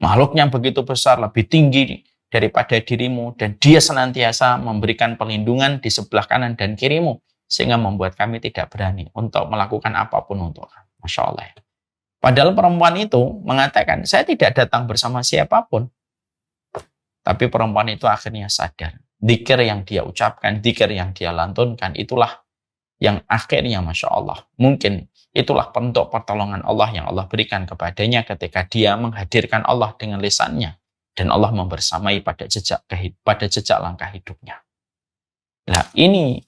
Makhluknya begitu besar, lebih tinggi daripada dirimu, dan dia senantiasa memberikan perlindungan di sebelah kanan dan kirimu, sehingga membuat kami tidak berani untuk melakukan apapun untuk kamu. Masya Allah. Padahal perempuan itu mengatakan, saya tidak datang bersama siapapun. Tapi perempuan itu akhirnya sadar. Dzikir yang dia ucapkan, dzikir yang dia lantunkan, itulah yang akhirnya Masya Allah. Mungkin itulah bentuk pertolongan Allah yang Allah berikan kepadanya ketika dia menghadirkan Allah dengan lisannya. Dan Allah membersamai pada jejak langkah hidupnya. Nah, ini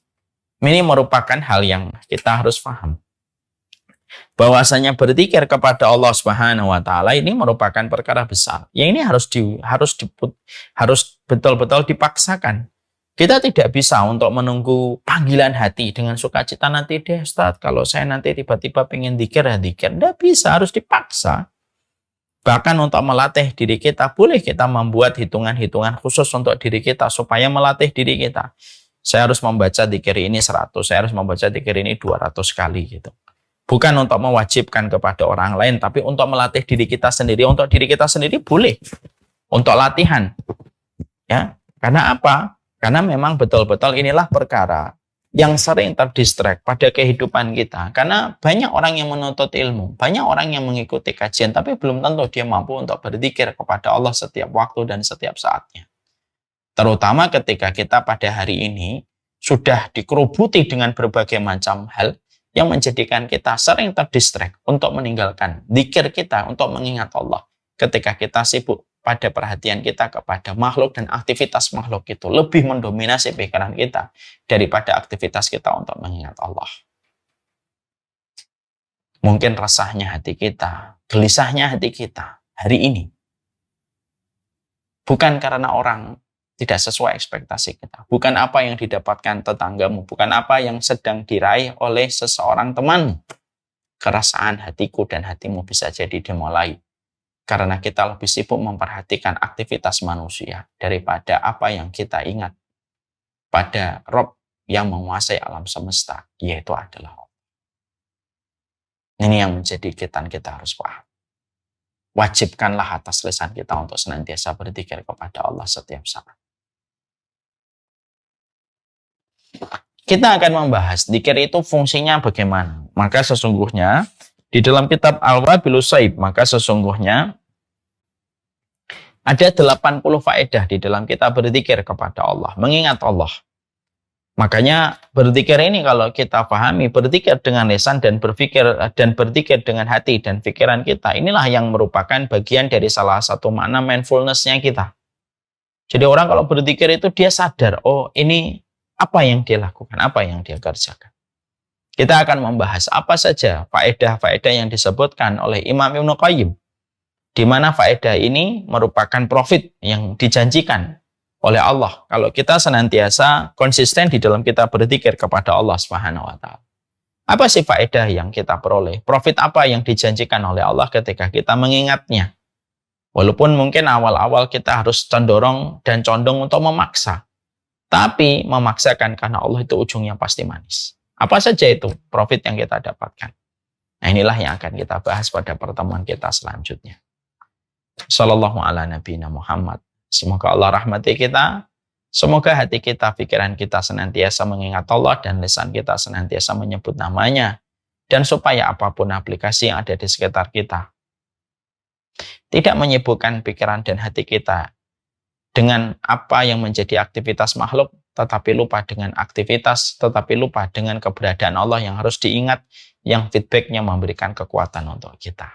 merupakan hal yang kita harus paham. Bahwasanya berzikir kepada Allah Subhanahu wa taala ini merupakan perkara besar. Yang ini harus betul-betul dipaksakan. Kita tidak bisa untuk menunggu panggilan hati dengan sukacita, nanti deh Ustaz, kalau saya nanti tiba-tiba pengen dzikir ya dzikir. Tidak bisa, harus dipaksa. Bahkan untuk melatih diri kita, boleh kita membuat hitungan-hitungan khusus untuk diri kita supaya melatih diri kita. Saya harus membaca dzikir ini 100, saya harus membaca dzikir ini 200 kali gitu. Bukan untuk mewajibkan kepada orang lain, tapi untuk melatih diri kita sendiri. Untuk diri kita sendiri boleh. Untuk latihan. Ya, karena apa? Karena memang betul-betul inilah perkara yang sering terdistract pada kehidupan kita. Karena banyak orang yang menuntut ilmu, banyak orang yang mengikuti kajian, tapi belum tentu dia mampu untuk berzikir kepada Allah setiap waktu dan setiap saatnya. Terutama ketika kita pada hari ini sudah dikerubuti dengan berbagai macam hal yang menjadikan kita sering terdistract untuk meninggalkan zikir kita, untuk mengingat Allah. Ketika kita sibuk pada perhatian kita kepada makhluk dan aktivitas makhluk itu lebih mendominasi pikiran kita daripada aktivitas kita untuk mengingat Allah. Mungkin resahnya hati kita, gelisahnya hati kita hari ini bukan karena orang tidak sesuai ekspektasi kita, bukan apa yang didapatkan tetanggamu, bukan apa yang sedang diraih oleh seseorang temanmu. Keresahan hatiku dan hatimu bisa jadi dimulai karena kita lebih sibuk memperhatikan aktivitas manusia daripada apa yang kita ingat pada Rob yang menguasai alam semesta, yaitu adalah Allah. Ini yang menjadi kita harus paham. Wajibkanlah atas lisan kita untuk senantiasa berzikir kepada Allah setiap saat. Kita akan membahas zikir itu fungsinya bagaimana. Maka sesungguhnya di dalam kitab Al-Wabilus Saib, maka sesungguhnya ada 80 faedah di dalam kita berzikir kepada Allah, mengingat Allah. Makanya berzikir ini kalau kita pahami, berzikir dengan lisan dan berzikir dengan hati dan pikiran kita, inilah yang merupakan bagian dari salah satu makna mindfulness-nya kita. Jadi orang kalau berzikir itu dia sadar, oh ini apa yang dia lakukan, apa yang dia kerjakan. Kita akan membahas apa saja faedah-faedah yang disebutkan oleh Imam Ibnu Qayyim, di mana faedah ini merupakan profit yang dijanjikan oleh Allah kalau kita senantiasa konsisten di dalam kita berzikir kepada Allah Subhanahu wa taala. Apa sih faedah yang kita peroleh? Profit apa yang dijanjikan oleh Allah ketika kita mengingatnya? Walaupun mungkin awal-awal kita harus condong untuk memaksa. Tapi memaksakan karena Allah itu ujungnya pasti manis. Apa saja itu profit yang kita dapatkan? Nah, inilah yang akan kita bahas pada pertemuan kita selanjutnya. Sallallahu ala nabiyina Muhammad. Semoga Allah rahmati kita. Semoga hati kita, pikiran kita senantiasa mengingat Allah dan lisan kita senantiasa menyebut namanya. Dan supaya apapun aplikasi yang ada di sekitar kita tidak menyibukkan pikiran dan hati kita dengan apa yang menjadi aktivitas makhluk, tetapi lupa dengan aktivitas, tetapi lupa dengan keberadaan Allah yang harus diingat, yang feedbacknya memberikan kekuatan untuk kita.